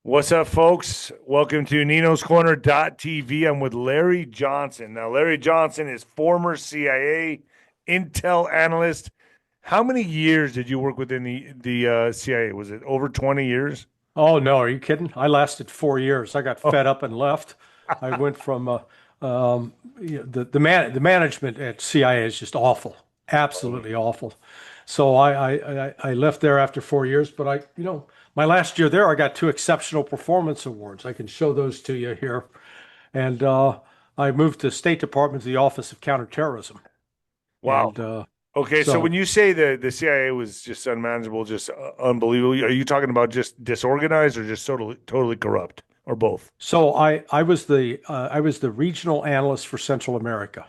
What's up, folks? Welcome to Nino's Corner.tv. I'm with Larry Johnson. Now, Larry Johnson is former CIA Intel Analyst. How many years did you work within the CIA? Was it over 20 years? Oh no, are you kidding? I lasted 4 years. I got Oh, fed up and left. I went from the management at CIA is just awful, absolutely awful. So I left there after 4 years. But my last year there, I got two exceptional performance awards. I can show those to you here. And I moved to State Department to the Office of Counterterrorism. wow. And Okay, so when so you say the CIA was just unmanageable, just unbelievable, are you talking about just disorganized or just totally corrupt, or both? I was the regional analyst for Central America.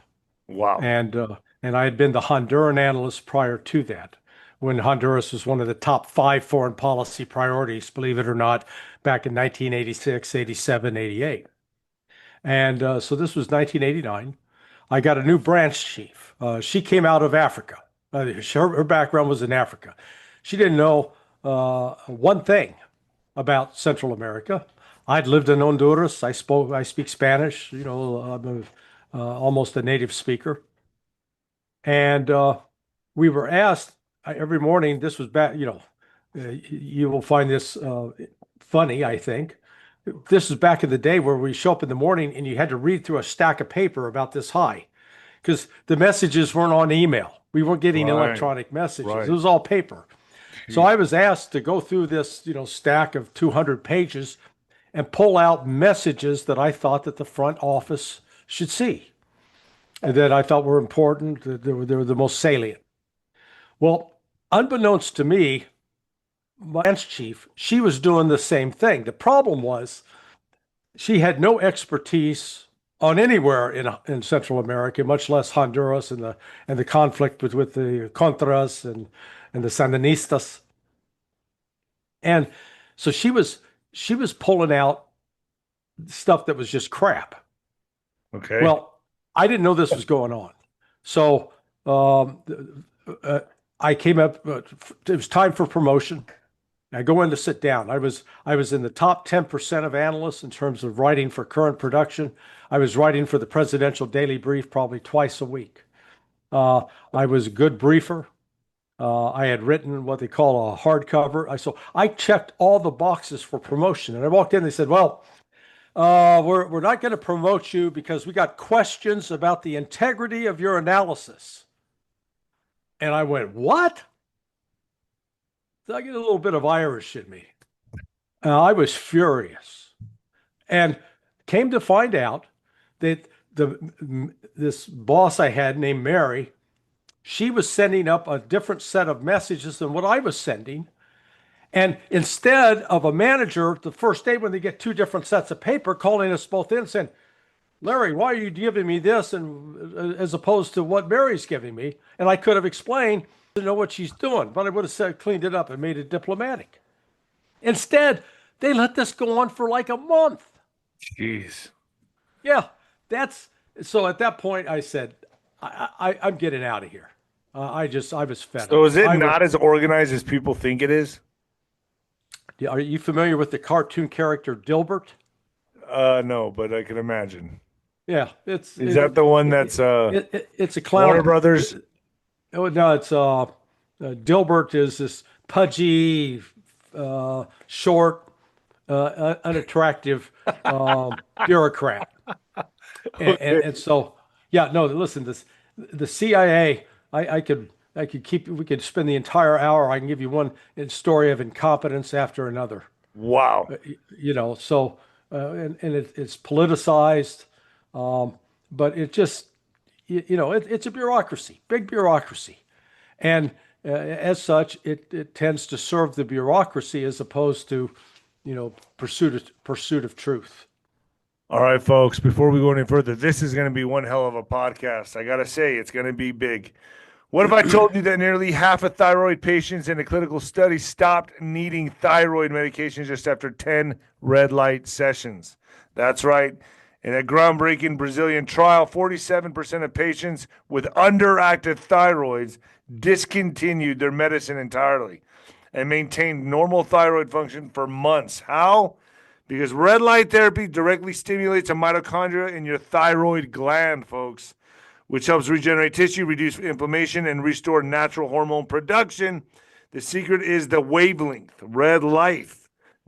Wow. And I had been the Honduran analyst prior to that, when Honduras was one of the top five foreign policy priorities, believe it or not, back in 1986, 87, 88. And so this was 1989. I got a new branch chief. She came out of Africa. Her background was in Africa. She didn't know one thing about Central America. I'd lived in Honduras. I speak Spanish. I'm almost a native speaker. And we were asked every morning, this was back, you will find this funny, I think. This is back in the day where we show up in the morning and you had to read through a stack of paper about this high because the messages weren't on email. We weren't getting Right, electronic messages. It right. was all paper. So Jeez. I was asked to go through this, stack of 200 pages and pull out messages that I thought that the front office should see and that I thought were important, that they were the most salient. Well, unbeknownst to me, my branch chief, she was doing the same thing. The problem was she had no expertise on anywhere in Central America, much less Honduras and the conflict with the Contras and the Sandinistas. And so she was pulling out stuff that was just crap. Okay. Well, I didn't know this was going on. So uh, I came up, it was time for promotion. I go in to sit down. I was in the top 10% of analysts in terms of writing for current production. I was writing for the presidential daily brief probably twice a week. I was a good briefer. I had written what they call a hardcover. So I checked all the boxes for promotion. And I walked in, they said, well, we're not going to promote you because we got questions about the integrity of your analysis. And I went, what? So I get a little bit of Irish in me. I was furious and came to find out that this boss I had named Mary, she was sending up a different set of messages than what I was sending. And instead of a manager, the first day when they get two different sets of paper, calling us both in saying, Larry, why are you giving me this and as opposed to what Mary's giving me? And I could have explained to know what she's doing, but I would have said cleaned it up and made it diplomatic. Instead, they let this go on for like a month. Jeez. Yeah, that's so. At that point, I said, I'm getting out of here. I was fed So up. is it not as organized as people think it is? Are you familiar with the cartoon character Dilbert? No, but I can imagine. Yeah, Is that the one that's it's a Warner clown. Brothers? Oh no, it's Dilbert is this pudgy, short, unattractive bureaucrat, and so yeah, no, listen, the CIA, I could keep we could spend the entire hour. I can give you one story of incompetence after another. Wow. So and it's politicized, but it just it's a bureaucracy, big bureaucracy, and as such, it tends to serve the bureaucracy as opposed to pursuit of truth. All right, folks, before we go any further, this is going to be one hell of a podcast. I got to say, it's going to be big. What if I told you that nearly half of thyroid patients in a clinical study stopped needing thyroid medication just after 10 red light sessions? That's right. In a groundbreaking Brazilian trial, 47% of patients with underactive thyroids discontinued their medicine entirely and maintained normal thyroid function for months. How? because red light therapy directly stimulates a mitochondria in your thyroid gland, folks, which helps regenerate tissue, reduce inflammation, and restore natural hormone production. The secret is the wavelength. Red light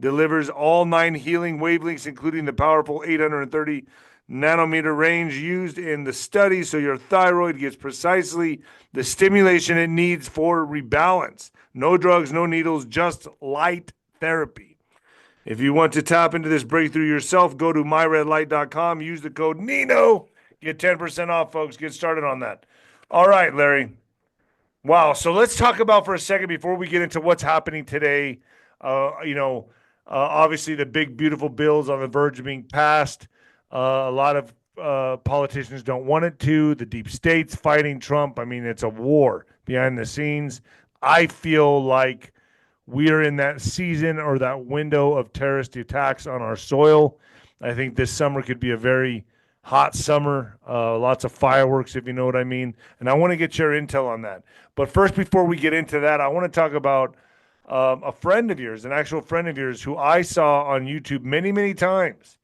delivers all 9 healing wavelengths, including the powerful 830 nanometer range used in the study, so your thyroid gets precisely the stimulation it needs for rebalance. No drugs, no needles, just light therapy. If you want to tap into this breakthrough yourself, go to myredlight.com, use the code Nino, get 10% off, folks. Get started on that. All right, Larry. Wow. So let's talk about for a second before we get into what's happening today. Obviously the big, beautiful bills on the verge of being passed. A lot of politicians don't want it to. The deep state's fighting Trump. I mean, it's a war behind the scenes. I feel like we are in that season or that window of terrorist attacks on our soil. I think this summer could be a very hot summer, lots of fireworks, if you know what I mean. And I want to get your intel on that. But first, before we get into that, I want to talk about a friend of yours, an actual friend of yours who I saw on YouTube many, many times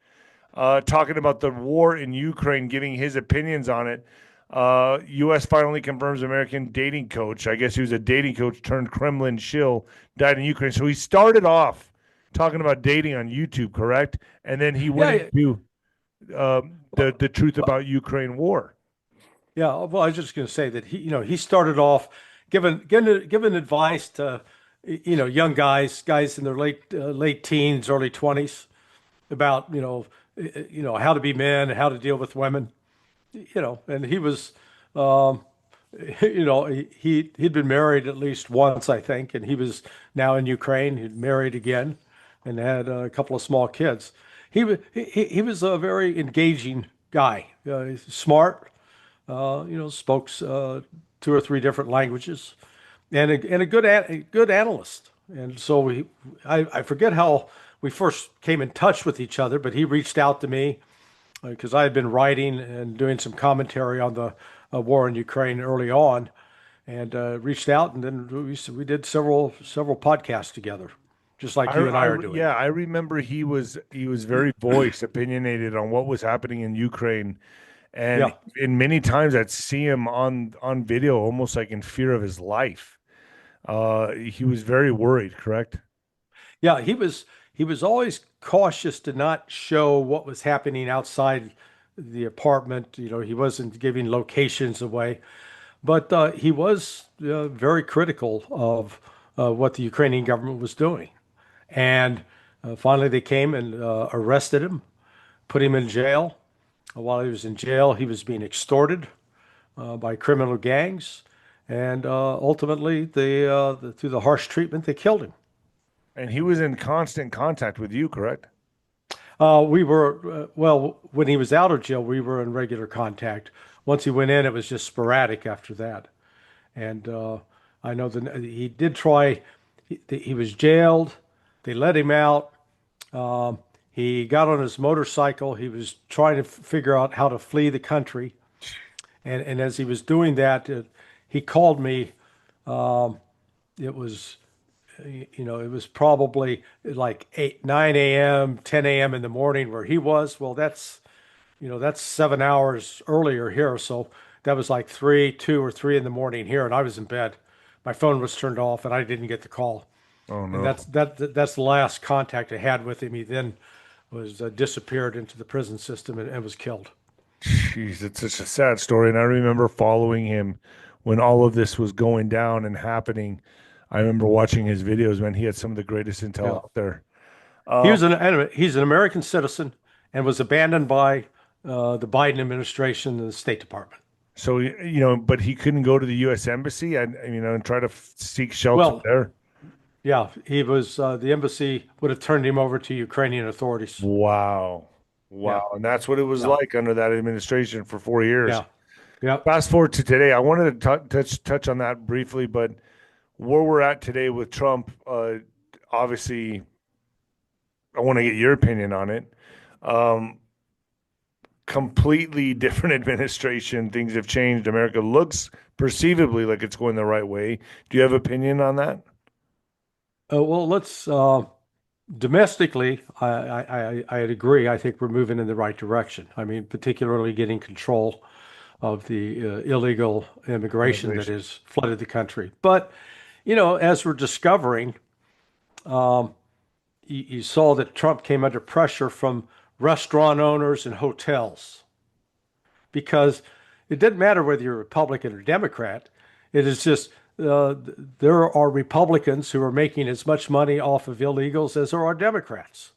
talking about the war in Ukraine, giving his opinions on it. U.S. finally confirms American dating coach. I guess he was a dating coach turned Kremlin shill, died in Ukraine. So he started off talking about dating on YouTube, correct? And then he went into the truth about Ukraine war. Yeah, well, I was just going to say that he started off giving advice to young guys in their late teens, early 20s about how to be men, how to deal with women, and he was he'd been married at least once, I think, and he was now in Ukraine. He'd married again and had a couple of small kids. He was a very engaging guy. He's smart, spoke 2 or 3 different languages, and a good analyst. And so I forget how we first came in touch with each other, but he reached out to me because I had been writing and doing some commentary on the war in Ukraine early on, and reached out, and then we did several podcasts together, just like you and I are doing. Yeah, I remember he was very voiced, opinionated on what was happening in Ukraine. And in many times I'd see him on video, almost like in fear of his life. He was very worried, correct? Yeah, he was always cautious to not show what was happening outside the apartment. He wasn't giving locations away, but he was very critical of what the Ukrainian government was doing. And finally, they came and arrested him, put him in jail. While he was in jail, he was being extorted by criminal gangs, and ultimately, through the harsh treatment, they killed him. And he was in constant contact with you, correct? We were, when he was out of jail, we were in regular contact. Once he went in, it was just sporadic after that. And I know that he did try, he was jailed. They let him out. He got on his motorcycle. He was trying to figure out how to flee the country. And as he was doing that, he called me. It was probably like 9 a.m., 10 a.m. in the morning where he was. Well, that's 7 hours earlier here. So that was like 2 or 3 in the morning here, and I was in bed. My phone was turned off, and I didn't get the call. Oh no! And that's the last contact I had with him. He then was disappeared into the prison system and was killed. Jeez, it's such a sad story, and I remember following him when all of this was going down and happening. I remember watching his videos, man. He had some of the greatest intel out there. He's an American citizen and was abandoned by the Biden administration and the State Department. So, but he couldn't go to the U.S. Embassy and try to seek shelter there. Yeah, he was, the embassy would have turned him over to Ukrainian authorities. Wow. Yeah. And that's what it was like under that administration for 4 years. Yeah. Fast forward to today. I wanted to touch on that briefly, but where we're at today with Trump, obviously, I want to get your opinion on it. Completely different administration. Things have changed. America looks perceivably like it's going the right way. Do you have opinion on that? Well, let's Domestically, I'd agree. I think we're moving in the right direction. I mean, particularly getting control of the illegal immigration that Immigration. has flooded the country. But, as we're discovering, you saw that Trump came under pressure from restaurant owners and hotels because it didn't matter whether you're Republican or Democrat. It is just there are Republicans who are making as much money off of illegals as there are Democrats.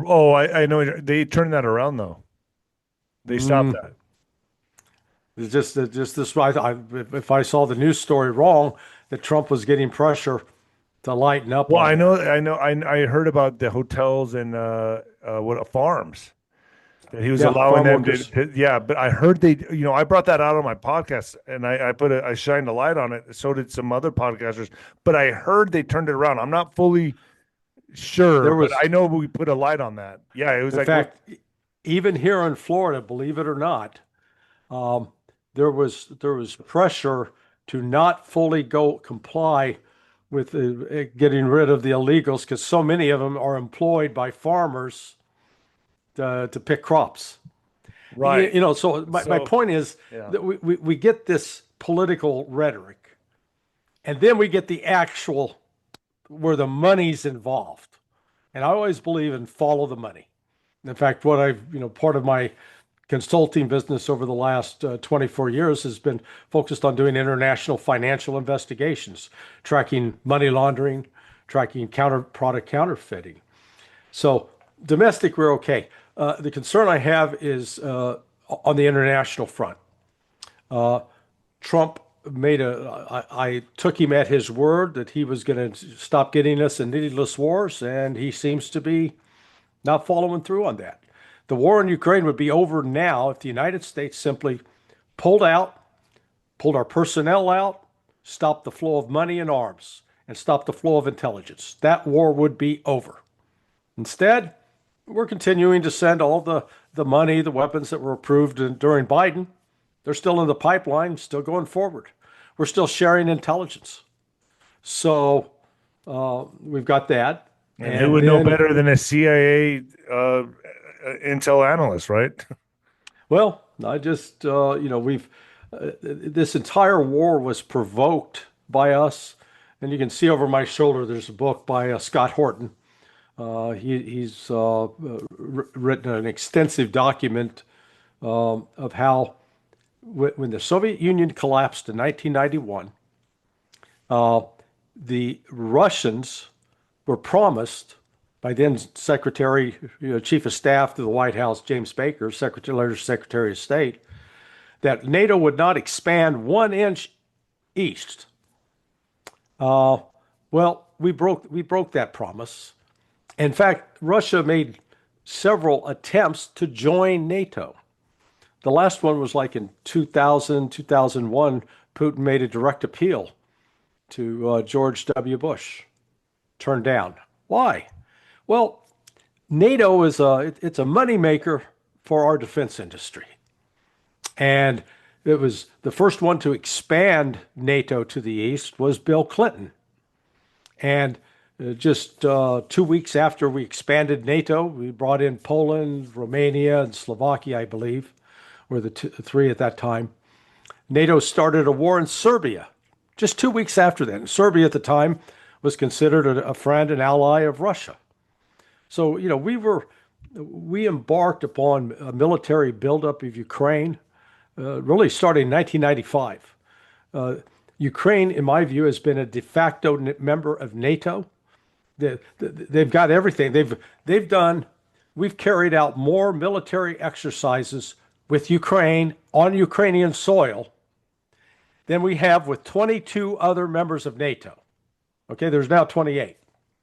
Oh, I know. They turned that around, though. They stopped Mm, that. it's just this. If I saw the news story wrong, that Trump was getting pressure to lighten up Well, on that. I heard about the hotels and what farms that he was Yeah, allowing farm them workers. yeah, but I heard I brought that out on my podcast and I shined a light on it. So did some other podcasters, but I heard they turned it around. I'm not fully sure, There but was, I know we put a light on that. Yeah, it was in like, fact, even here in Florida, believe it or not, um, there was pressure to not fully go comply with getting rid of the illegals because so many of them are employed by farmers to pick crops. right. So my So, point is yeah. that we get this political rhetoric, and then we get the actual where the money's involved. And I always believe in follow the money. In fact, part of my consulting business over the last 24 years has been focused on doing international financial investigations, tracking money laundering, tracking product counterfeiting. So domestic, we're okay. The concern I have is on the international front. Trump I took him at his word that he was going to stop getting us in needless wars, and he seems to be not following through on that. The war in Ukraine would be over now if the United States simply pulled out, pulled our personnel out, stopped the flow of money and arms, and stopped the flow of intelligence. That war would be over. Instead, we're continuing to send all the money, the weapons that were approved during Biden. They're still in the pipeline, still going forward. We're still sharing intelligence. So we've got that. And who And would know then, better than a CIA Intel analyst, right? well, I just, this entire war was provoked by us. And you can see over my shoulder, there's a book by Scott Horton. He's written an extensive document of how when the Soviet Union collapsed in 1991, the Russians were promised by then Secretary, Chief of Staff to the White House, James Baker, Secretary of State, that NATO would not expand 1 inch east. Well, we broke that promise. In fact, Russia made several attempts to join NATO. The last one was like in 2000, 2001. Putin made a direct appeal to George W. Bush. Turned down. Why? Well, NATO it's a moneymaker for our defense industry. And it was the first one to expand NATO to the east was Bill Clinton. And just 2 weeks after we expanded NATO, we brought in Poland, Romania, and Slovakia, I believe, were the three at that time. NATO started a war in Serbia just 2 weeks after that. And Serbia at the time was considered a friend and ally of Russia. So, we embarked upon a military buildup of Ukraine, really starting in 1995. Ukraine, in my view, has been a de facto member of NATO. They've got everything. We've carried out more military exercises with Ukraine on Ukrainian soil than we have with 22 other members of NATO. Okay, there's now 28.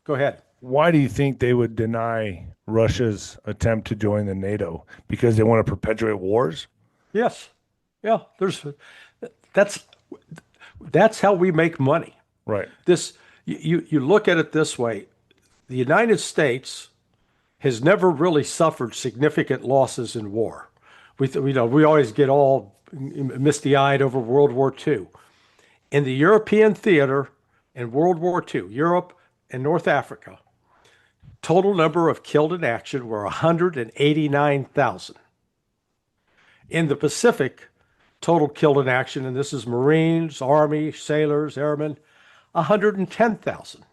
Go ahead. Why do you think they would deny Russia's attempt to join the NATO? Because they want to perpetuate wars? Yes. Yeah, that's that's how we make money. Right. This you look at it this way. The United States has never really suffered significant losses in war. We always get all misty-eyed over World War II. In the European theater in World War II, Europe and North Africa, total number of killed in action were 189,000. In the Pacific, total killed in action, and this is Marines, Army, sailors, airmen, 110,000.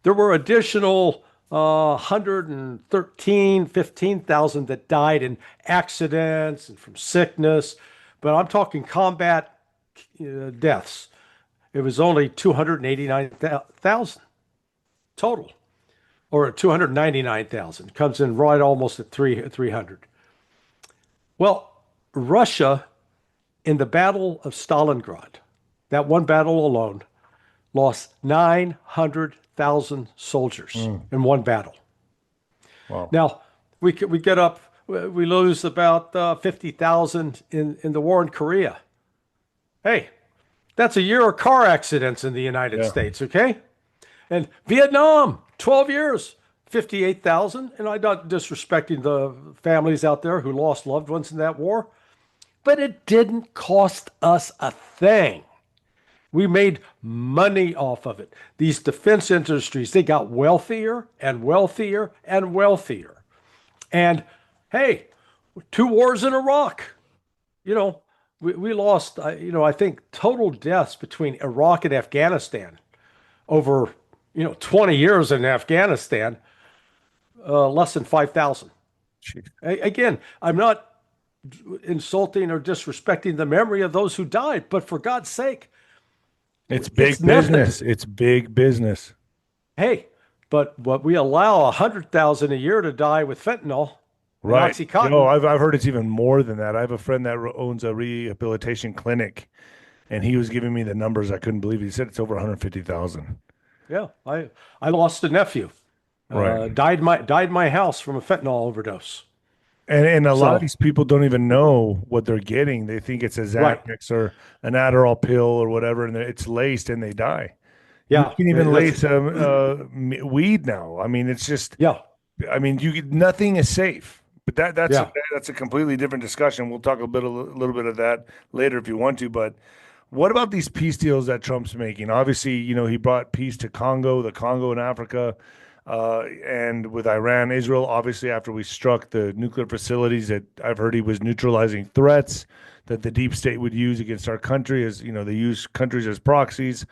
There were additional 15,000 that died in accidents and from sickness, but I'm talking combat deaths. It was only 289,000 total, or 299,000. Comes in right almost at 300. Well, Russia, in the Battle of Stalingrad, that one battle alone, lost 900,000 soldiers in one battle. Wow. Now, we get up, we lose about 50,000 in the war in Korea. Hey, that's a year of car accidents in the United States, okay? And Vietnam, 12 years, 58,000. And I'm not disrespecting the families out there who lost loved ones in that war, but it didn't cost us a thing. We made money off of it. These defense industries, they got wealthier and wealthier and wealthier. And hey, 2 wars in Iraq, we lost, I think total deaths between Iraq and Afghanistan over, 20 years in Afghanistan, less than 5,000. Again, I'm not insulting or disrespecting the memory of those who died, but for God's sake, it's big business. It's big business. Hey, but what we allow 100,000 a year to die with fentanyl, right? OxyContin. No, I've heard it's even more than that. I have a friend that owns a rehabilitation clinic, and he was giving me the numbers. I couldn't believe it. He said it's over 150,000. Yeah, I lost a nephew. Right. Died my house from a fentanyl overdose. And a lot of these people don't even know what they're getting. They think it's a Xanax or an Adderall pill or whatever, and it's laced and they die. Yeah. You can even lace weed now. I mean, it's just, I mean, nothing is safe. But that's a completely different discussion. We'll talk a little bit of that later if you want to. But what about these peace deals that Trump's making? Obviously, he brought peace to the Congo in Africa. And with Iran, Israel, obviously, after we struck the nuclear facilities that I've heard he was neutralizing threats that the deep state would use against our country, as they use countries as proxies.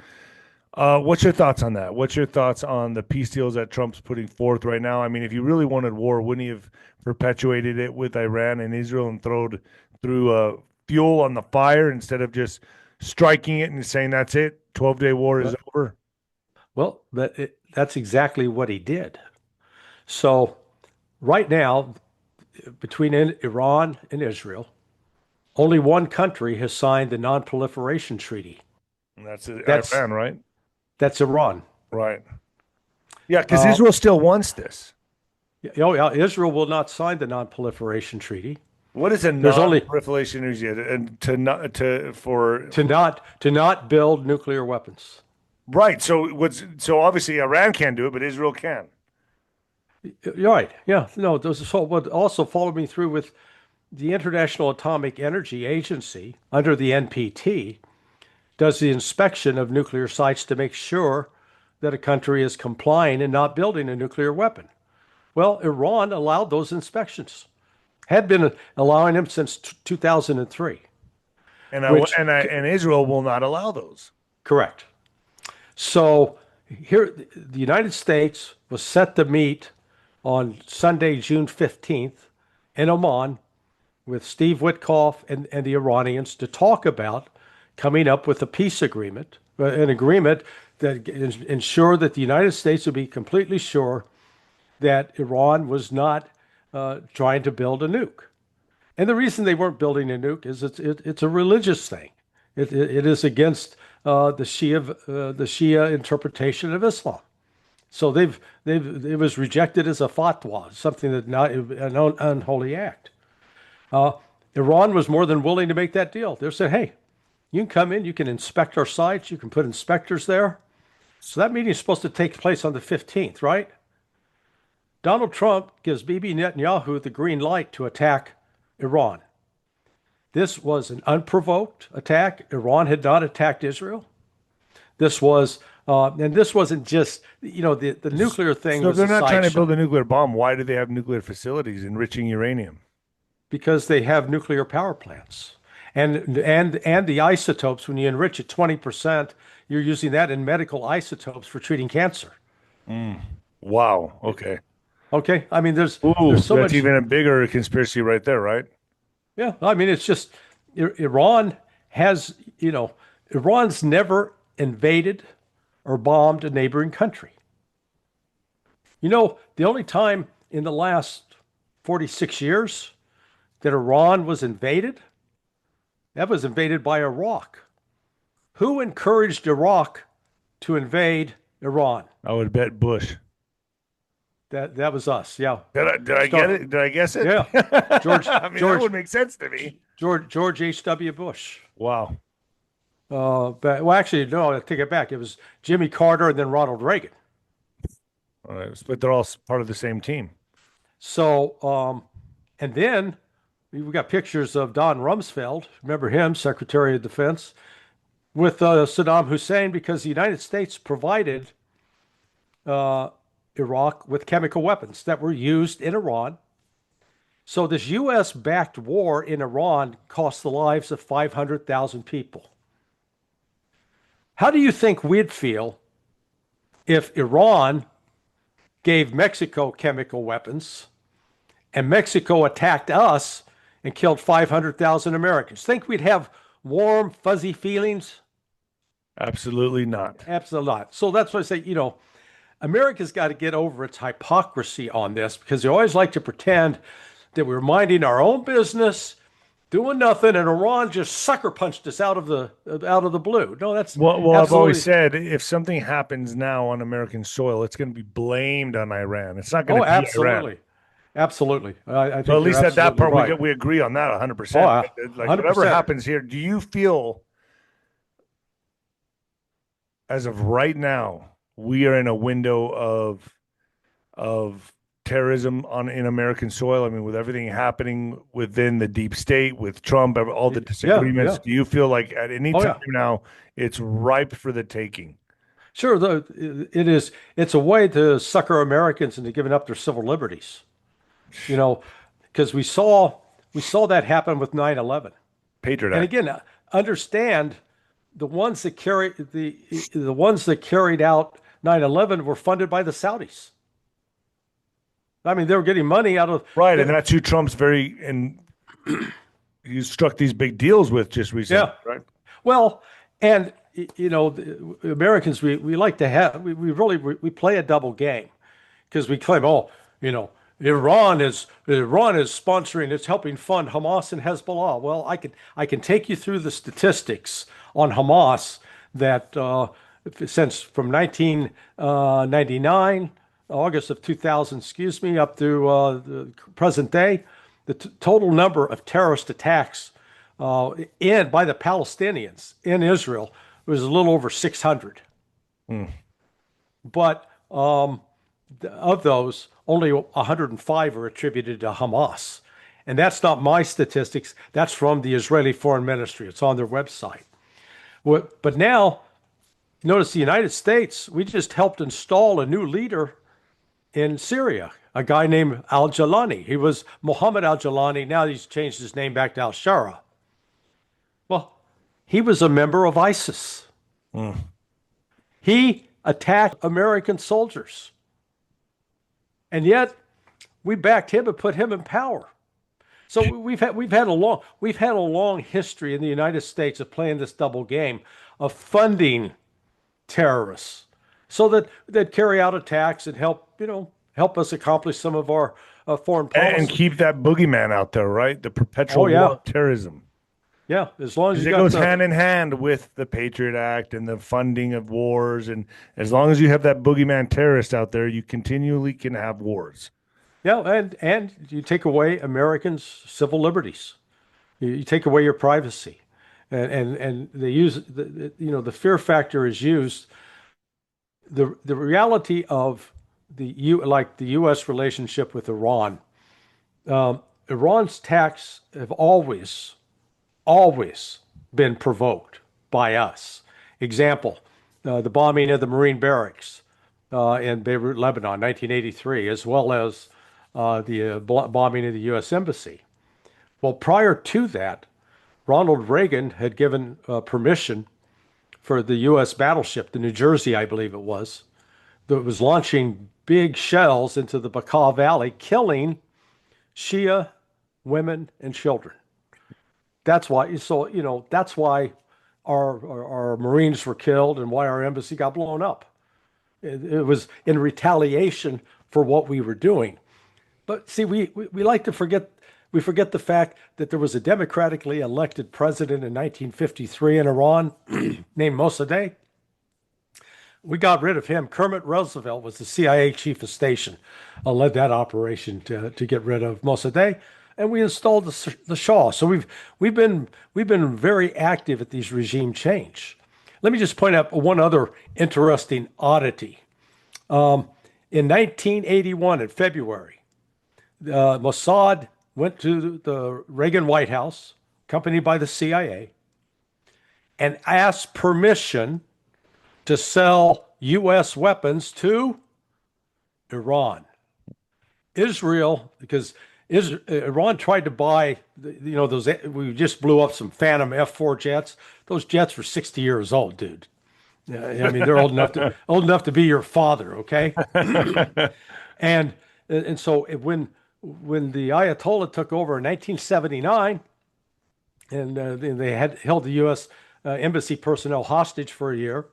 What's your thoughts on that? What's your thoughts on the peace deals that Trump's putting forth right now? I mean, if you really wanted war, wouldn't he have perpetuated it with Iran and Israel and threw fuel on the fire instead of just striking it and saying that's it, 12-day war is over? Well, that's exactly what he did. So right now, between Iran and Israel, only one country has signed the Non-Proliferation Treaty. And that's Iran, right? That's Iran. Right. Yeah, because Israel still wants this. Oh, yeah, Israel will not sign the Non-Proliferation Treaty. What is a non-proliferation treaty? And to not build nuclear weapons. Right. So obviously Iran can't do it, but Israel can. Right. Yeah. No. What also followed me through with the International Atomic Energy Agency under the NPT does the inspection of nuclear sites to make sure that a country is complying and not building a nuclear weapon. Well, Iran allowed those inspections, had been allowing them since 2003, and Israel will not allow those. Correct. So here, the United States was set to meet on Sunday, June 15th in Oman with Steve Witkoff and the Iranians to talk about coming up with a peace agreement, an agreement that ensured that the United States would be completely sure that Iran was not trying to build a nuke. And the reason they weren't building a nuke is it's a religious thing. It is against the Shia interpretation of Islam. So it was rejected as a fatwa, something that not an unholy act. Iran was more than willing to make that deal. They said, "Hey, you can come in, you can inspect our sites, you can put inspectors there." So that meeting is supposed to take place on the 15th, right? Donald Trump gives Bibi Netanyahu the green light to attack Iran. This was an unprovoked attack. Iran had not attacked Israel. This was And this wasn't just, the nuclear thing So if was they're a not trying to sideshow build a nuclear bomb, why do they have nuclear facilities enriching uranium? because they have nuclear power plants. And the isotopes, when you enrich it 20%, you're using that in medical isotopes for treating cancer. Wow. Okay. Okay? I mean, Ooh, there's so that's much. even a bigger conspiracy right there, right? Yeah, I mean, it's just Iran has, Iran's never invaded or bombed a neighboring country. The only time in the last 46 years that Iran was invaded, that was invaded by Iraq. Who encouraged Iraq to invade Iran? I would bet Bush. That was us. Yeah. Did I get it? Did I guess it? Yeah. George I mean, that George would make sense to me. George H.W. Bush. Wow. But well, actually, no, I take it back. It was Jimmy Carter and then Ronald Reagan. All right, but they're all part of the same team. So, and then we got pictures of Don Rumsfeld. Remember him, Secretary of Defense, with Saddam Hussein, because the United States provided Iraq with chemical weapons that were used in Iran. So this U.S.-backed war in Iran cost the lives of 500,000 people. How do you think we'd feel if Iran gave Mexico chemical weapons and Mexico attacked us and killed 500,000 Americans? Think we'd have warm, fuzzy feelings? Absolutely not. Absolutely not. So that's why I say, America's got to get over its hypocrisy on this, because they always like to pretend that we're minding our own business, doing nothing, and Iran just sucker punched us out of the blue. No, that's Well, I've absolutely. always said if something happens now on American soil, it's going to be blamed on Iran. It's not going Oh, to be Iran. absolutely. Absolutely. I think So at least you're at that absolutely part, right. we agree on that 100%. Oh, Like whatever 100%. happens here, do you feel, as of right now, we are in a window of terrorism in American soil? I mean, with everything happening within the deep state, with Trump, all the disagreements, yeah. do you feel like at any Oh, time yeah. now it's ripe for the taking? Sure, it is. It's a way to sucker Americans into giving up their civil liberties. Because we saw that happen with 9/11. Patriot And Act. again, understand the ones that carried out 9/11 were funded by the Saudis. I mean, they were getting money out of Right, and that's who Trump's he struck these big deals with just recently, Yeah. right? Well, and the Americans, we like to have we play a double game, because we claim, Iran is sponsoring, it's helping fund Hamas and Hezbollah. Well, I can take you through the statistics on Hamas that since from 1999, August of 2000, up through the present day, the total number of terrorist attacks by the Palestinians in Israel was a little over 600. But of those, only 105 are attributed to Hamas. And that's not my statistics. That's from the Israeli Foreign Ministry. It's on their website. But now, notice the United States, we just helped install a new leader in Syria, a guy named al-Jalani. He was Mohammed al-Jalani. Now he's changed his name back to al-Shara. Well, he was a member of ISIS. He attacked American soldiers. And yet we backed him and put him in power. So we've had a long history in the United States of playing this double game of funding terrorists so that carry out attacks and help us accomplish some of our foreign policy. And keep that boogeyman out there, right? The perpetual war of terrorism. Yeah, as long as it goes hand in hand with the Patriot Act and the funding of wars, and as long as you have that boogeyman terrorist out there, you continually can have wars. Yeah, and you take away Americans' civil liberties, you take away your privacy, and they use the fear factor is used. The reality of the U.S. relationship with Iran, Iran's attacks have always been provoked by us. Example, the bombing of the Marine barracks in Beirut, Lebanon, 1983, as well as the bombing of the U.S. Embassy. Well, prior to that, Ronald Reagan had given permission for the U.S. battleship, the 𝗬𝗓𝗓𝗓, I believe it was, that was launching big shells into the 𝗂𝗂𝗶𝗱 Valley, killing Shia women and children. That's why, so, that's why our Marines were killed and why our embassy got blown up. It was in retaliation for what we were doing. But see, we like to forget, we forget the fact that there was a democratically elected president in 1953 in Iran named Mossadegh. We got rid of him. Kermit Roosevelt was the CIA chief of station, led that operation to get rid of Mossadegh, and we installed the Shah. So we've been very active at these regime change. Let me just point out one other interesting oddity. In 1981, in February, Mossad went to the Reagan White House, accompanied by the CIA, and asked permission to sell U.S. weapons to Iran. Israel, because Iran tried to buy, those, we just blew up some Phantom F-4 jets. Those jets were 60 years old, dude. I mean, they're old enough to be your father, okay? and so when the Ayatollah took over in 1979, and they had held the U.S. Embassy personnel hostage for a year,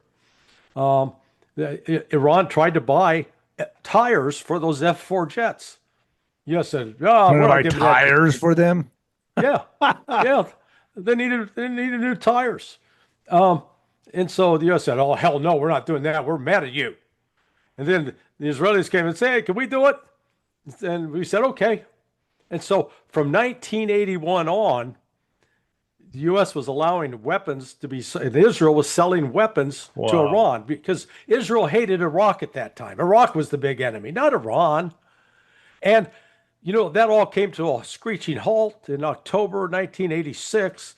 Iran tried to buy tires for those F-4 jets. U.S. said, "Oh, we're not giving tires for them." Yeah, yeah, they needed new tires, and so the U.S. said, "Oh, hell no, we're not doing that. We're mad at you." And then the Israelis came and said, "Hey, can we do it?" And we said, "Okay." And so from 1981 on, the U.S. was allowing weapons to be, and Israel was selling weapons to Iran because Israel hated Iraq at that time. Iraq was the big enemy, not Iran. And, that all came to a screeching halt in October 1986.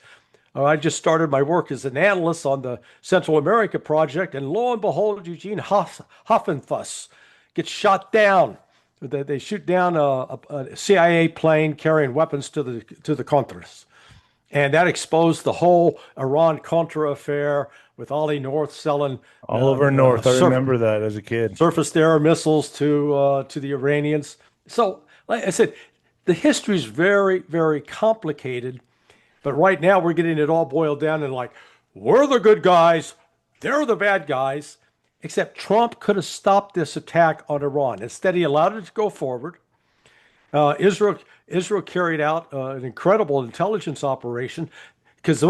I just started my work as an analyst on the Central America project, and lo and behold, 𝗬𝗂𝗃𝗓𝗏 gets shot down. They shoot down a CIA plane carrying weapons to the Contras. And that exposed the whole Iran-Contra affair with Ollie North selling all over North. I remember that as a kid. Surface-to-air missiles to the Iranians. So, like I said, the history is very, very complicated. But right now, we're getting it all boiled down and we're the good guys, they're the bad guys. Except Trump could have stopped this attack on Iran. Instead, he allowed it to go forward. Israel carried out an incredible intelligence operation because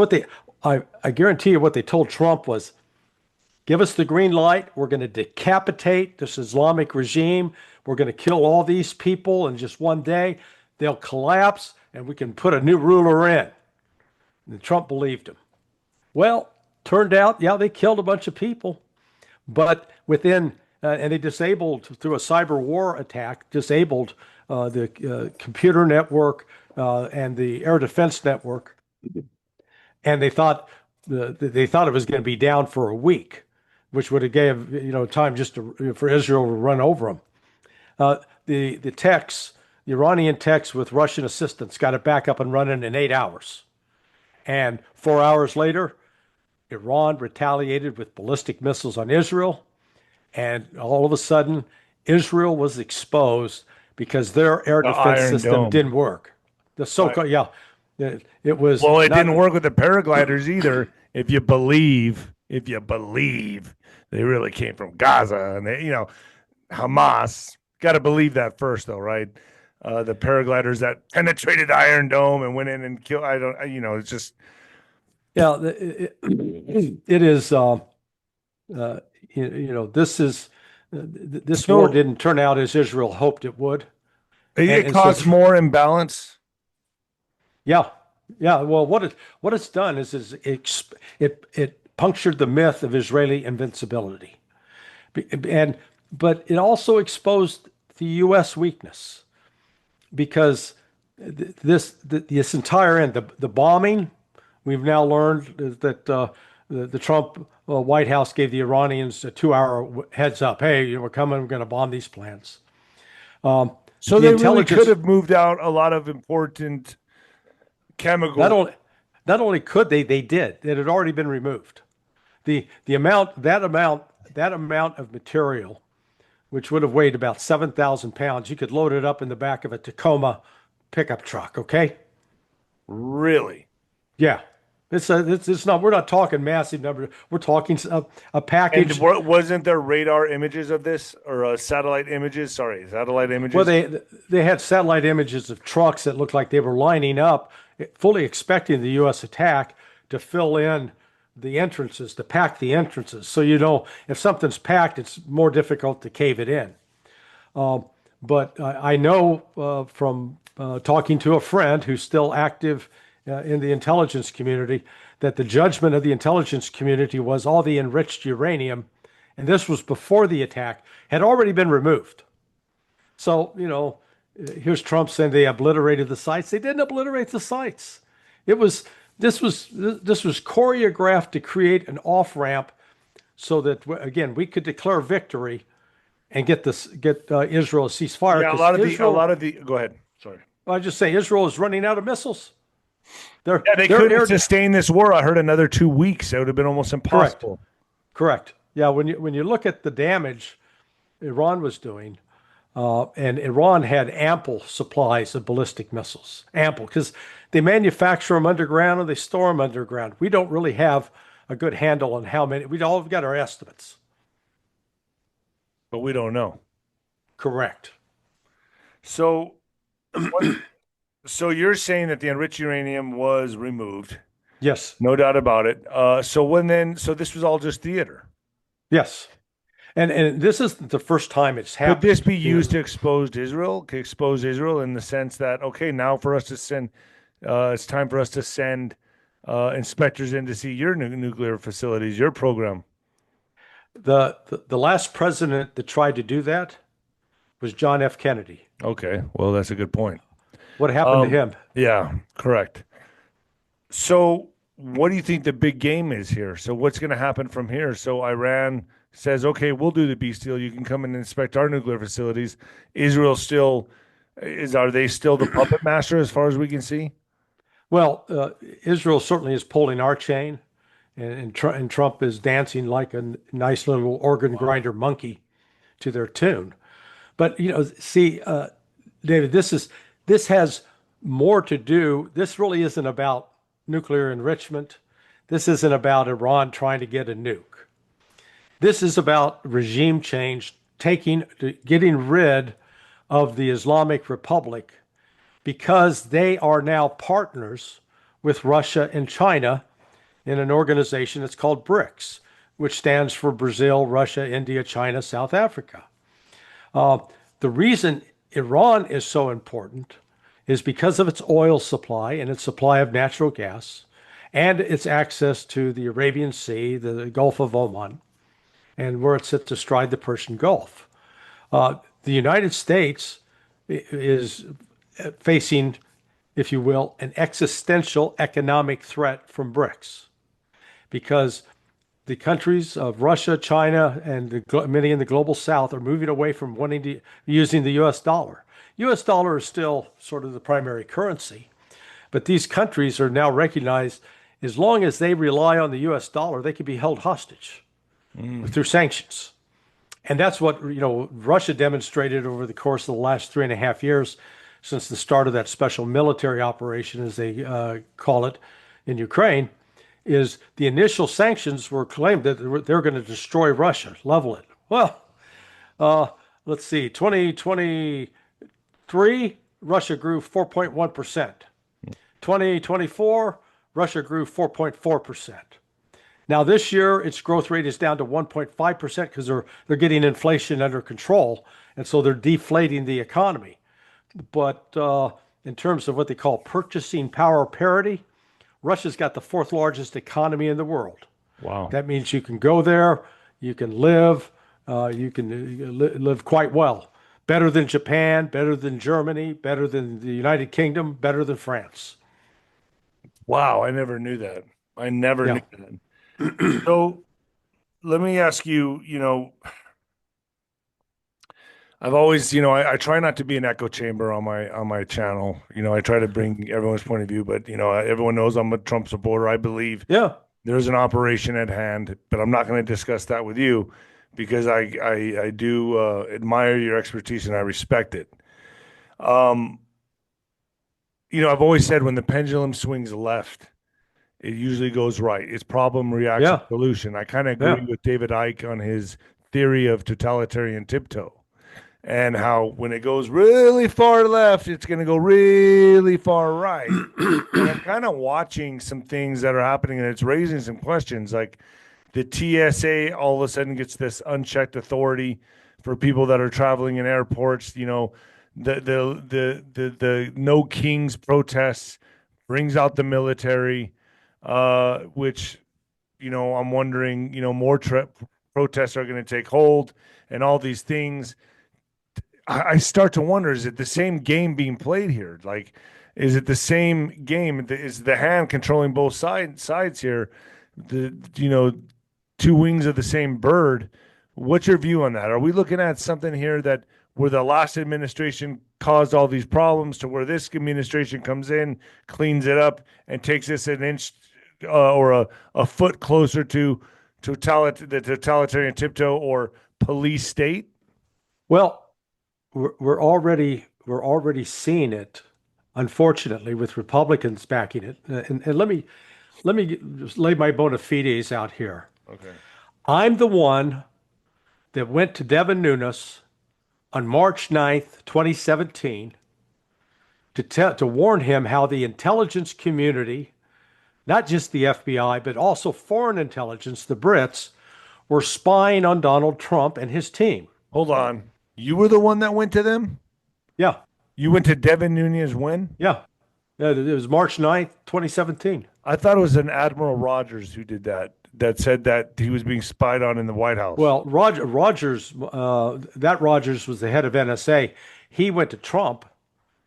I guarantee you what they told Trump was, give us the green light. We're going to decapitate this Islamic regime. We're going to kill all these people in just one day. They'll collapse and we can put a new ruler in. And Trump believed him. Well, turned out, yeah, they killed a bunch of people, but and they disabled, through a cyber war attack, disabled the computer network and the air defense network, and they thought it was going to be down for a week, which would have gave time just for Israel to run over them. The Iranian techs with Russian assistance got it back up and running in 8 hours, and 4 hours later, Iran retaliated with ballistic missiles on Israel, and all of a sudden, Israel was exposed because their air defense system didn't work. The so-called, it was. Well, it didn't work with the paragliders either. If you believe, they really came from Gaza, and Hamas. Got to believe that first, though, right? The paragliders that penetrated Iron Dome and went in and killed. It's just. Yeah, it is. This war didn't turn out as Israel hoped it would. It caused more imbalance. Yeah. Well, what it's done is it punctured the myth of Israeli invincibility, but it also exposed the U.S. weakness, because this entire end, the bombing. We've now learned that the Trump White House gave the Iranians a 2-hour heads up. Hey, we're coming. We're going to bomb these plants. So they really could have moved out a lot of important chemicals. Not only could they did. It had already been removed. The amount of material, which would have weighed about 7,000 pounds, you could load it up in the back of a Tacoma pickup truck. Okay. Really? Yeah. It's not. We're not talking massive numbers. We're talking a package. And wasn't there radar images of this or satellite images? Sorry, satellite images. Well, they had satellite images of trucks that looked like they were lining up, fully expecting the U.S. attack to fill in the entrances, to pack the entrances. So if something's packed, it's more difficult to cave it in. But I know from talking to a friend who's still active in the intelligence community, that the judgment of the intelligence community was all the enriched uranium, and this was before the attack, had already been removed. So, here's Trump saying they obliterated the sites. They didn't obliterate the sites. This was choreographed to create an off-ramp so that, again, we could declare victory and get Israel a ceasefire. Yeah, a lot of the. Go ahead. Sorry. I just say Israel is running out of missiles. They couldn't sustain this war. I heard another 2 weeks. It would have been almost impossible. Correct. Yeah, when you look at the damage Iran was doing, and Iran had ample supplies of ballistic missiles, ample, because they manufacture them underground and they store them underground. We don't really have a good handle on how many. We've got our estimates, but we don't know. Correct. So. So you're saying that the enriched uranium was removed? Yes, no doubt about it. So this was all just theater? Yes, and this isn't the first time it's happened. Could this be used to expose Israel? To expose Israel in the sense that now for us to send, it's time for us to send inspectors in to see your nuclear facilities, your program. The last president that tried to do that was John F. Kennedy. Okay, well that's a good point. What happened to him? Yeah, correct. So what do you think the big game is here? So what's going to happen from here? So Iran says, okay, we'll do the peace deal. You can come and inspect our nuclear facilities. Israel are they still the puppet master as far as we can see? Well, Israel certainly is pulling our chain, and Trump is dancing like a nice little organ grinder monkey to their tune. But, David, this has more to do. This really isn't about nuclear enrichment. This isn't about Iran trying to get a nuke. This is about regime change, getting rid of the Islamic Republic because they are now partners with Russia and China in an organization that's called BRICS, which stands for Brazil, Russia, India, China, South Africa. The reason Iran is so important is because of its oil supply and its supply of natural gas and its access to the Arabian Sea, the Gulf of Oman, and where it sits astride the Persian Gulf. The United States is facing, if you will, an existential economic threat from BRICS because the countries of Russia, China, and many in the global south are moving away from using the U.S. dollar. U.S. dollar is still sort of the primary currency, but these countries are now recognized as long as they rely on the U.S. dollar, they can be held hostage through sanctions. And that's what Russia demonstrated over the course of the last 3.5 years since the start of that special military operation, as they call it, in Ukraine, is the initial sanctions were claimed that they're going to destroy Russia, level it. Well, let's see, 2023, Russia grew 4.1%. 2024, Russia grew 4.4%. Now this year, its growth rate is down to 1.5% because they're getting inflation under control, and so they're deflating the economy. But in terms of what they call purchasing power parity, Russia's got the 4th largest economy in the world. Wow. That means you can go there, you can live, live quite well. Better than Japan, better than Germany, better than the United Kingdom, better than France. Wow, I never knew that. I never knew that. So let me ask you, I've always, I try not to be an echo chamber on my channel. I try to bring everyone's point of view, but everyone knows I'm a Trump supporter. I believe Yeah. there's an operation at hand, but I'm not going to discuss that with you because I do admire your expertise and I respect it. Um, I've always said when the pendulum swings left, it usually goes right. It's problem, reaction, Yeah. solution. I kind of Yeah. agree with David Icke on his theory of totalitarian tiptoe and how when it goes really far left, it's going to go really far right. And I'm kind of watching some things that are happening and it's raising some questions. Like the TSA all of a sudden gets this unchecked authority for people that are traveling in airports. The No Kings protests brings out the military, which I'm wondering more protests are going to take hold and all these things. I start to wonder: is it the same game being played here? Like, is it the same game? Is the hand controlling both sides here? The two wings of the same bird. What's your view on that? Are we looking at something here that where the last administration caused all these problems to where this administration comes in, cleans it up, and takes us an inch or a foot closer to the totalitarian tiptoe or police state? Well, we're already seeing it, unfortunately, with Republicans backing it. And let me just lay my bona fides out here. Okay. I'm the one that went to Devin Nunes on March 9th, 2017, to warn him how the intelligence community, not just the FBI, but also foreign intelligence, the Brits, were spying on Donald Trump and his team. Hold on. You were the one that went to them? Yeah, You went to Devin Nunes when? yeah. It was March 9th, 2017. I thought it was an Admiral Rogers who did that, that said that he was being spied on in the White House. Well, Rogers, that Rogers was the head of NSA. He went to Trump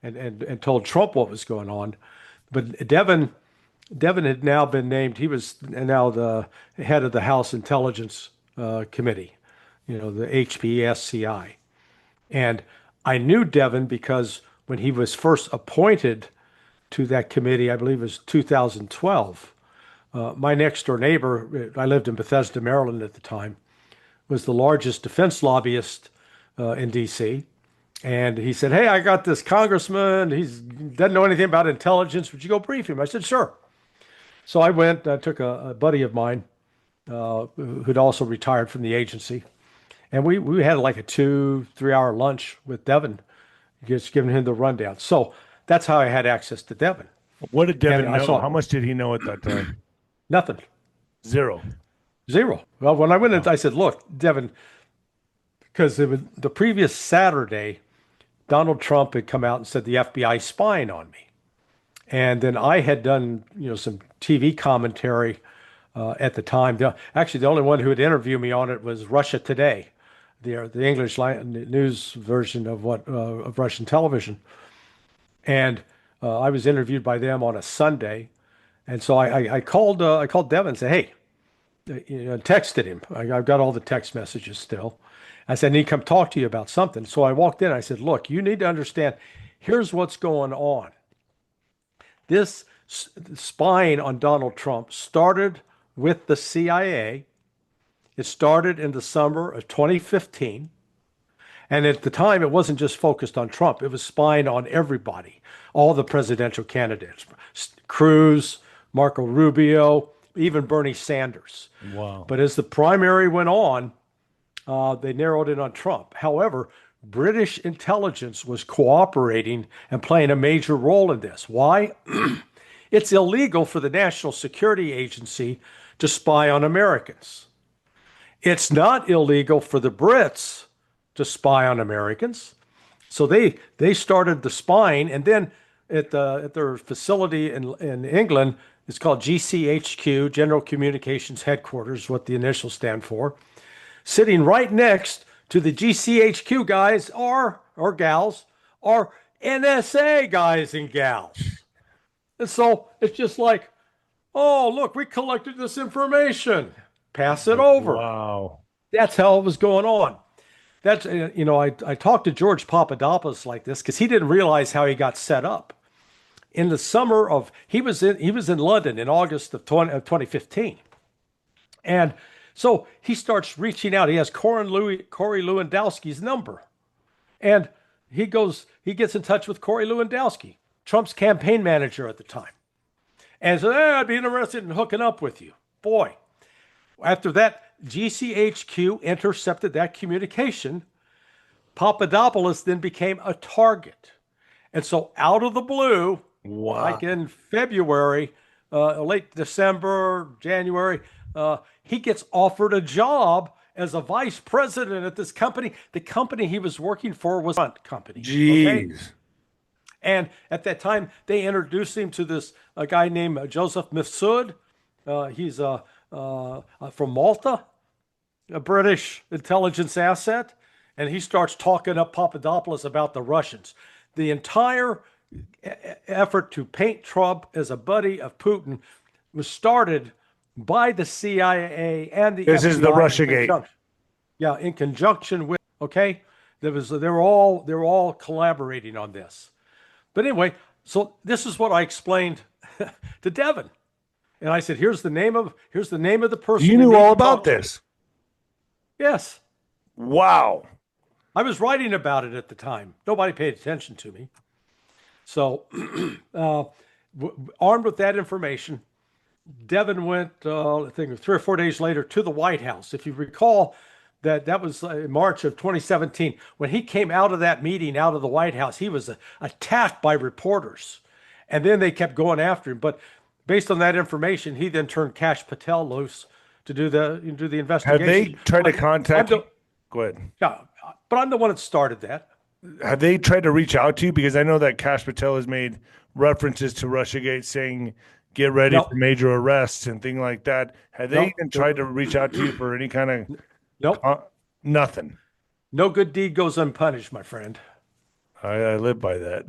and told Trump what was going on. But Devin had now been named. He was now the head of the House Intelligence Committee, the 𝗬𝗃𝗃𝗃𝗃. And I knew Devin because when he was first appointed to that committee, I believe it was 2012, my next door neighbor, I lived in Bethesda, Maryland at the time, was the largest defense lobbyist in DC. And he said, "Hey, I got this congressman. He doesn't know anything about intelligence. Would you go brief him?" I said, "Sure." So I went, I took a buddy of mine who'd also retired from the agency. And we had like a 2-3 hour lunch with Devin, just giving him the rundown. So that's how I had access to Devin. What did Devin And I know? saw How much did he know at that time? nothing, Zero. zero. Well, when I went in, I said, "Look, Devin," because the previous Saturday, Donald Trump had come out and said the FBI spying on me. And then I had done, some TV commentary at the time. Actually, the only one who had interviewed me on it was Russia Today, the English news version of Russian television. And I was interviewed by them on a Sunday, and so I called Devin and said, "Hey," texted him. I've got all the text messages still. I said, "I need to come talk to you about something." So I walked in. I said, "Look, you need to understand. Here's what's going on. This spying on Donald Trump started with the CIA. It started in the summer of 2015. And at the time, it wasn't just focused on Trump. It was spying on everybody, all the presidential candidates, Cruz, Marco Rubio, even Bernie Sanders." Wow. But as the primary went on, they narrowed in on Trump. However, British intelligence was cooperating and playing a major role in this. Why? It's illegal for the National Security Agency to spy on Americans. It's not illegal for the Brits to spy on Americans. So they started the spying, and then at their facility in England, it's called GCHQ, General Communications Headquarters, what the initials stand for. Sitting right next to the GCHQ guys or gals are NSA guys and gals. And so it's just like, Oh, look, we collected this information. Pass it over. Wow. That's how it was going on. That's, I talked to George Papadopoulos like this because he didn't realize how he got set up. In the summer of, he was in London in August of 2015. And so he starts reaching out. He has Corey Lewandowski's number. And he gets in touch with Corey Lewandowski, Trump's campaign manager at the time. And said, I'd be interested in hooking up with you. Boy, after that, 𝗧𝗂𝗂𝗁𝗃 intercepted that communication. Papadopoulos then became a target. And so out of the blue, like in February, late December, January, he gets offered a job as a vice president at this company. The company he was working for was a front company. Jeez. Okay? And at that time, they introduced him to this a guy named 𝗬𝗵𝗶𝗀. He's from Malta, a British intelligence asset. And he starts talking up Papadopoulos about the Russians. The entire effort to paint Trump as a buddy of Putin was started by the CIA and the This FBI is the Russiagate. Yeah, in conjunction with, okay, they were all collaborating on this. But anyway, so this is what I explained to Devin. And I said, here's the name of the person. You knew all about this. Yes. Wow. I was writing about it at the time. Nobody paid attention to me. So, armed with that information, Devin went, I think 3 or 4 days later, to the White House. If you recall, that was in March of 2017. When he came out of that meeting, out of the White House, he was attacked by reporters. And then they kept going after him. But based on that information, he then turned 𝗃𝗃 loose to do the investigation. Have they tried to contact you? Go ahead. Yeah, but I'm the one that started that. Have they tried to reach out to you? Because I know that 𝗃𝗃 has made references to Russiagate saying, get ready for major arrests and things like that. Have they even tried to reach out to you for any kind of... Nope. Nothing. No good deed goes unpunished, my friend. I live by that.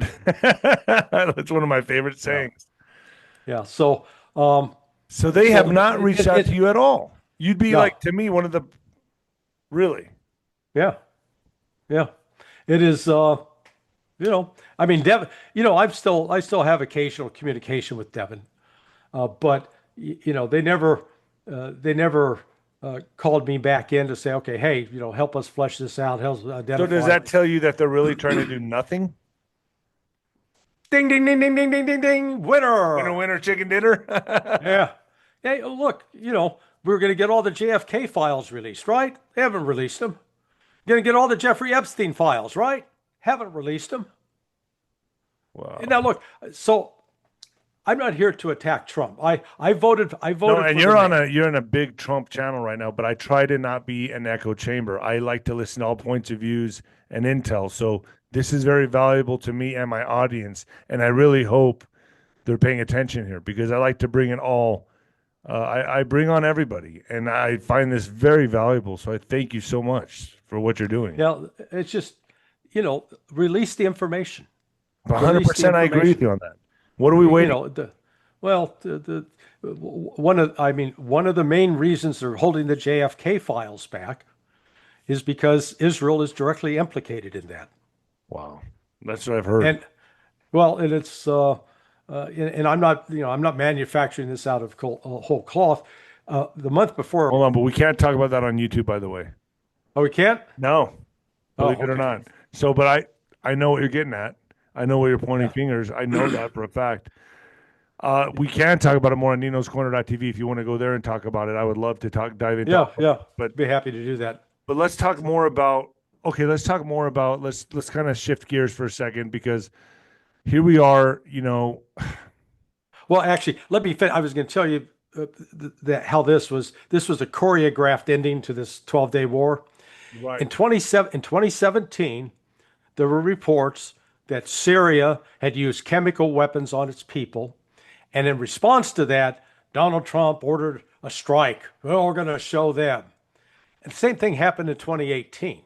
That's one of my favorite sayings. Yeah. So they have not reached out to you at all. You'd be like, to me, one of the... Really? Yeah. Yeah. It is, Devin, I still have occasional communication with Devin, but they never called me back in to say, okay, hey, help us flesh this out. Help us identify. So does that tell you that they're really trying to do nothing? Ding, ding, ding, ding, ding, ding, ding, ding, winner. Winner, chicken dinner. Yeah. Hey, look, we're going to get all the JFK files released, right? They haven't released them. Going to get all the Jeffrey Epstein files, right? Haven't released them. Wow. And now look, so I'm not here to attack Trump. I voted. No, and you're on a big Trump channel right now, but I try to not be an echo chamber. I like to listen to all points of views and intel. So this is very valuable to me and my audience, and I really hope they're paying attention here because I like to bring it all. I bring on everybody, and I find this very valuable. So I thank you so much for what you're doing. Yeah, it's just, release the information. 100%, I agree with you on that. What are we waiting? One of the main reasons they're holding the JFK files back is because Israel is directly implicated in that. Wow, that's what I've heard. And it's and I'm not manufacturing this out of whole cloth. The month before. Hold on, but we can't talk about that on YouTube, by the way. Oh, we can't? No, believe it or not. So, but I know what you're getting at. I know where you're pointing fingers. I know that for a fact. We can talk about it more on Nino's Corner.tv if you want to go there and talk about it. I would love to dive into. Yeah. But be happy to do that. But let's talk more about. Okay, let's talk more about. Let's kind of shift gears for a second because here we are. Well, actually, let me. I was going to tell you how this was a choreographed ending to this 12-day war. Right. In 2017, there were reports that Syria had used chemical weapons on its people. And in response to that, Donald Trump ordered a strike. Well, we're going to show them. And the same thing happened in 2018.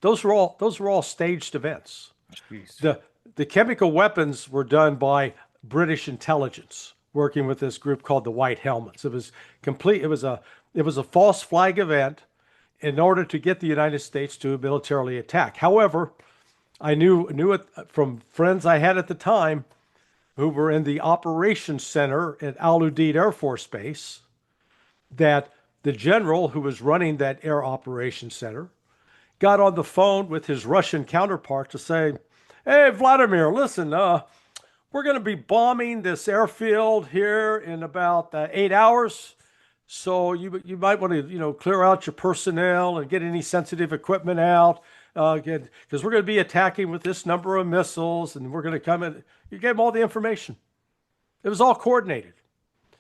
Those were all staged events. Jeez. The chemical weapons were done by British intelligence, working with this group called the White Helmets. It was complete. It was a false flag event in order to get the United States to militarily attack. However, I knew it from friends I had at the time who were in the operations center at Al-Udeid Air Force Base, that the general who was running that air operations center got on the phone with his Russian counterpart to say, "Hey, Vladimir, listen, we're going to be bombing this airfield here in about 8 hours. So you might want to, clear out your personnel and get any sensitive equipment out, because we're going to be attacking with this number of missiles, and we're going to come in." You gave them all the information. It was all coordinated.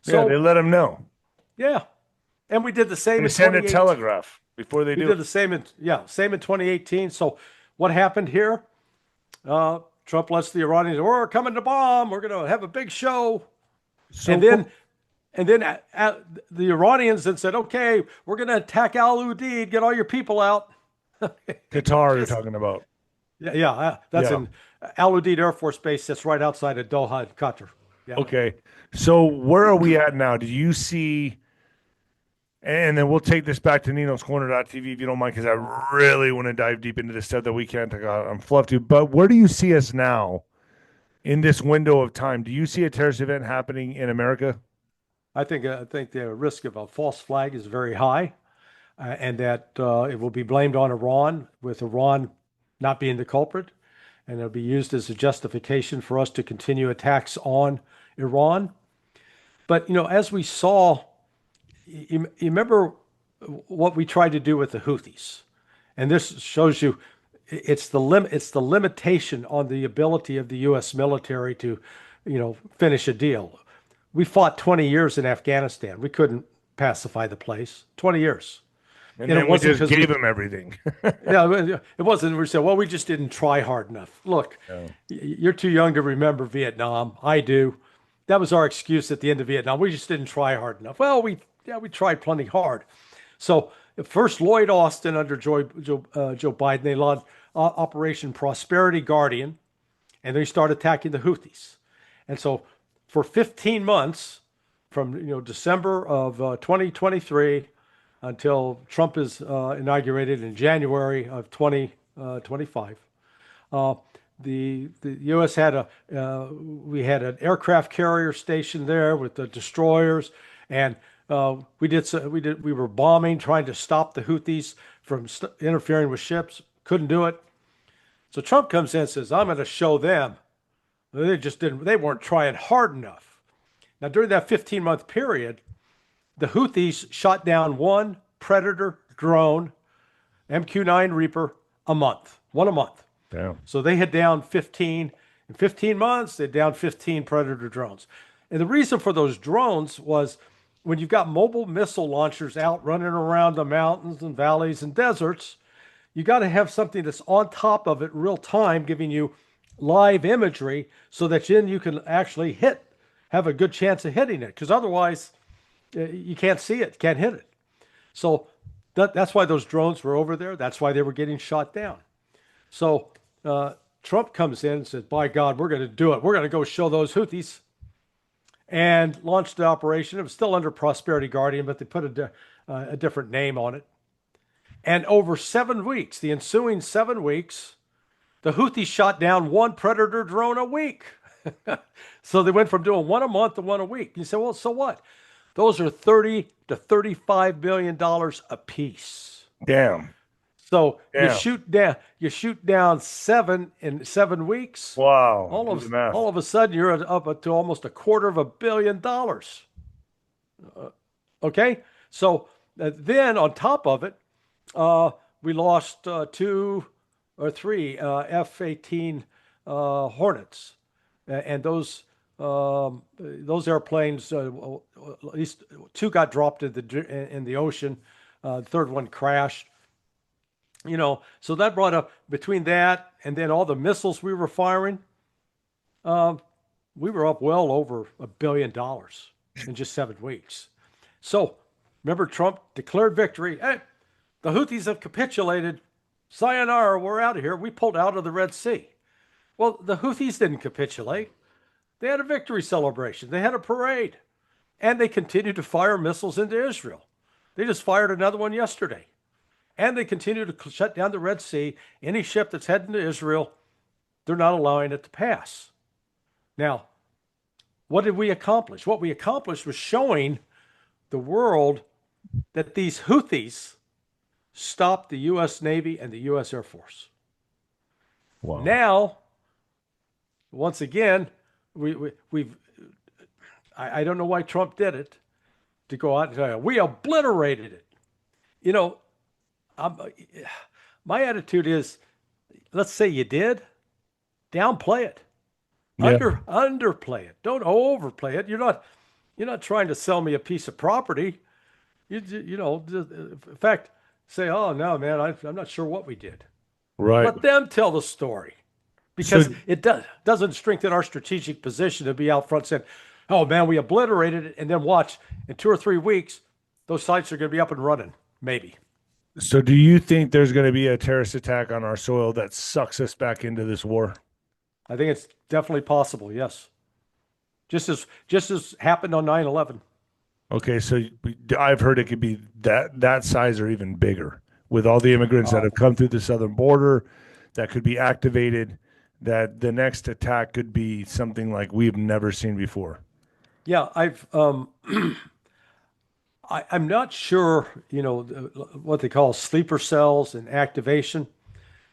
So, yeah, they let him know. Yeah. And we did the same They sent a telegraph before they we do did it. the same in 2018. So what happened here? Trump lets the Iranians, "We're coming to bomb. We're going to have a big show." So and then the Iranians then said, "Okay, we're going to attack Al-Udeid. Get all your people out." Qatar, you're talking about. Yeah, that's in Al-Udeid Air Force Base. That's right outside of Doha and Qatar. Yeah. Okay. So where are we at now? Do you see, and then we'll take this back to Nino's Corner.tv if you don't mind, because I really want to dive deep into this stuff that we can't talk about. I'm fluffed to. But where do you see us now in this window of time? Do you see a terrorist event happening in America? I think the risk of a false flag is very high, and that it will be blamed on Iran, with Iran not being the culprit, and it'll be used as a justification for us to continue attacks on Iran. But as we saw, you remember what we tried to do with the Houthis, and this shows you it's the limitation on the ability of the U.S. military to, finish a deal. We fought 20 years in Afghanistan. We couldn't pacify the place. 20 years. And then we just gave him everything. Yeah, it wasn't. We said, "Well, we just didn't try hard enough." Look, you're too young to remember Vietnam. I do. That was our excuse at the end of Vietnam. We just didn't try hard enough. Well, we tried plenty hard. So first, Lloyd Austin under Joe Biden, they launched Operation Prosperity Guardian, and they started attacking the Houthis. And so for 15 months, from December of 2023 until Trump is inaugurated in January of 2025, the U.S. had we had an aircraft carrier station there with the destroyers, and we were bombing, trying to stop the Houthis from interfering with ships. Couldn't do it. So Trump comes in and says, "I'm going to show them." They weren't trying hard enough. Now, during that 15-month period, the Houthis shot down one Predator drone, MQ-9 Reaper, one a month. Damn. So they had down 15. In 15 months, they had down 15 Predator drones. And the reason for those drones was, when you've got mobile missile launchers out running around the mountains and valleys and deserts, you got to have something that's on top of it real time, giving you live imagery, so that then you can actually have a good chance of hitting it. Because otherwise, you can't see it, can't hit it. So that's why those drones were over there. That's why they were getting shot down. So Trump comes in and says, "By God, we're going to do it. We're going to go show those Houthis," and launched the operation. It was still under Prosperity Guardian, but they put a different name on it. And over 7 weeks, the ensuing 7 weeks, the Houthis shot down one Predator drone a week. So they went from doing one a month to one a week. You say, "Well, so what?" Those are $30 to $35 billion a piece. Damn. So Damn. you shoot down 7 in 7 weeks. Wow. All of a sudden, you're up to almost $250 million. Okay, so then on top of it, we lost 2 or 3 F-18 Hornets, and those airplanes, at least 2 got dropped in the ocean. The third one crashed. So that brought up, between that and then all the missiles we were firing, we were up well over $1 billion in just 7 weeks. So remember, Trump declared victory. Hey, the Houthis have capitulated. Sayonara, we're out of here. We pulled out of the Red Sea. Well, the Houthis didn't capitulate. They had a victory celebration. They had a parade. And they continued to fire missiles into Israel. They just fired another one yesterday. And they continue to shut down the Red Sea. Any ship that's heading to Israel, they're not allowing it to pass. Now, what did we accomplish? What we accomplished was showing the world that these Houthis stopped the U.S. Navy and the U.S. Air Force. Wow. Now, once again, I don't know why Trump did it, to go out and say, we obliterated it. You know, my attitude is, let's say you did, downplay it. Yeah. Underplay it. Don't overplay it. You're not trying to sell me a piece of property. You know, in fact, say, oh no, man, I'm not sure what we did. Right. Let them tell the story, because So- it doesn't strengthen our strategic position to be out front saying, oh man, we obliterated it, and then watch in 2 or 3 weeks, those sites are going to be up and running. Maybe. So do you think there's going to be a terrorist attack on our soil that sucks us back into this war? I think it's definitely possible. Yes. Just as happened on 9/11. Okay, so I've heard it could be that size or even bigger with all the immigrants that have come through the southern border that could be activated, that the next attack could be something like we've never seen before. Yeah, I'm not sure, you know, what they call sleeper cells and activation.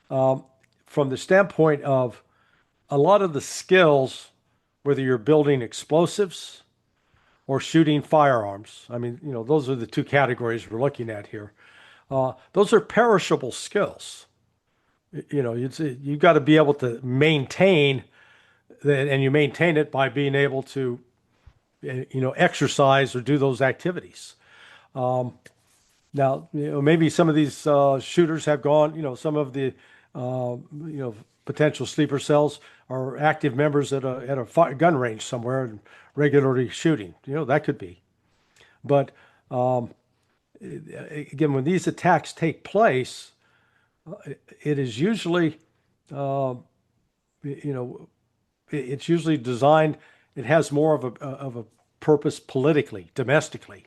From the standpoint of a lot of the skills, whether you're building explosives or shooting firearms, I mean, you know, those are the two categories we're looking at here. Those are perishable skills. You know, you've got to be able to maintain that, and you maintain it by being able to, you know, exercise or do those activities. Now, you know, maybe some of these shooters have gone, you know, some of the, you know, potential sleeper cells are active members at a gun range somewhere and regularly shooting. You know, that could be. But again, when these attacks take place, it is usually, you know, it's usually designed. It has more of a purpose politically, domestically,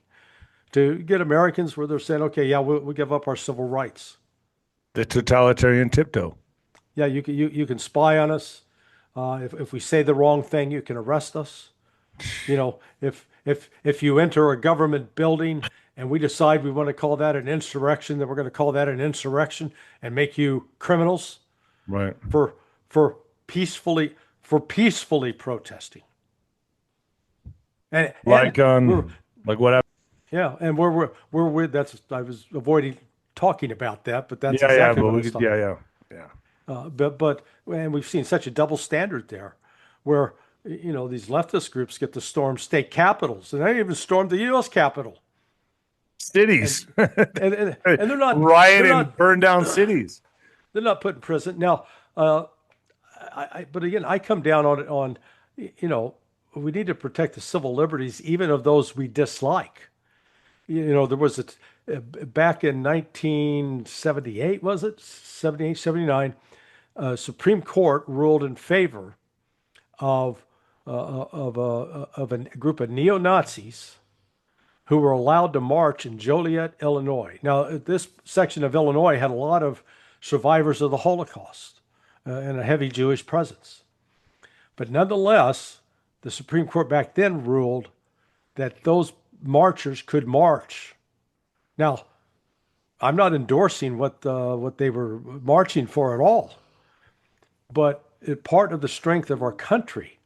to get Americans where they're saying, okay, yeah, we'll give up our civil rights. The totalitarian tiptoe. Yeah, you can spy on us. If we say the wrong thing, you can arrest us. You know, if you enter a government building and we decide we want to call that an insurrection, then we're going to call that an insurrection and make you criminals. Right. For peacefully protesting. And like what happened? Yeah, and we're that's I was avoiding talking about that, but that's Yeah, exactly but what we it's could, yeah. but and we've seen such a double standard there, where, you know, these leftist groups get to storm state capitals, and they even stormed the U.S. Capitol. Cities. And they're not riot they're and not, burn down cities. They're not put in prison now. But again, I come down on, you know, we need to protect the civil liberties, even of those we dislike. You know, there was back in 1978, was it 78, 79? Supreme Court ruled in favor of a group of neo-Nazis who were allowed to march in Joliet, Illinois. Now, this section of Illinois had a lot of survivors of the Holocaust and a heavy Jewish presence. But nonetheless, the Supreme Court back then ruled that those marchers could march. Now, I'm not endorsing what they were marching for at all, but part of the strength of our country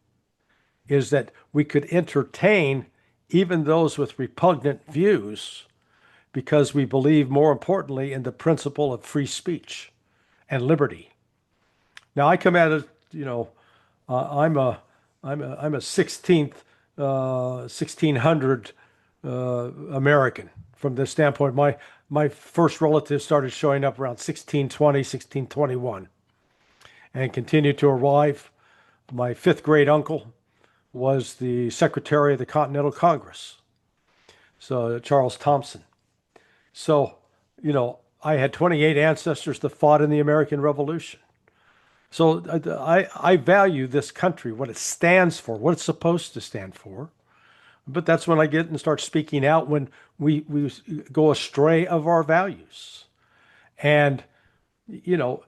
is that we could entertain even those with repugnant views, because we believe, more importantly, in the principle of free speech and liberty. Now, I come at it, you know, I'm a 1600 American from the standpoint. My first relatives started showing up around 1620, 1621, and continued to arrive. My fifth great uncle was the Secretary of the Continental Congress, so Charles Thompson. So, you know, I had 28 ancestors that fought in the American Revolution. So I value this country, what it stands for, what it's supposed to stand for. But that's when I get and start speaking out when we go astray of our values. And, you know,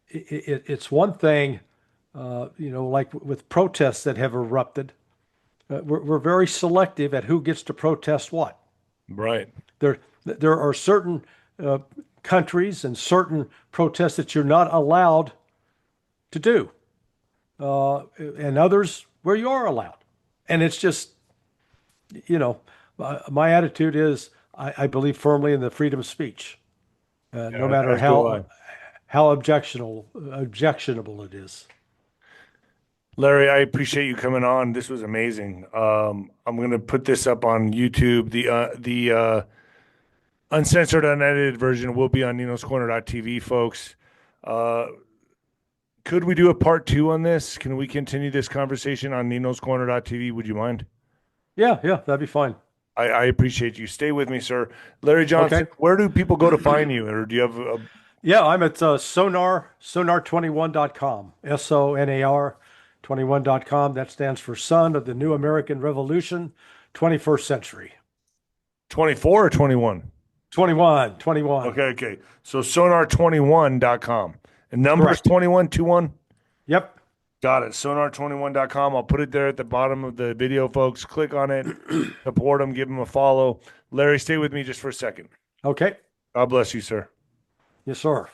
it's one thing, like with protests that have erupted, we're very selective at who gets to protest what. Right. There are certain countries and certain protests that you're not allowed to do, and others where you are allowed. And it's just, my attitude is I believe firmly in the freedom of speech, no matter as do I. how objectionable it is. Larry, I appreciate you coming on. This was amazing. I'm going to put this up on YouTube. The uncensored, unedited version will be on ninoscorner.tv, folks. Could we do a part 2 on this? Can we continue this conversation on ninoscorner.tv? Would you mind? Yeah, that'd be fine. I appreciate you. Stay with me, sir. Larry Johnson, Okay. where do people go to find you? Or do you have a... Yeah, I'm at sonar21.com, SONAR 21.com. That stands for Son of the New American Revolution, 21st Century. 24 or 21? 21. Okay. So sonar21.com. And number is 2121? Yep. Got it. Sonar21.com. I'll put it there at the bottom of the video, folks. Click on it. Support them. Give them a follow. Larry, stay with me just for a second. Okay. God bless you, sir. Yes, sir.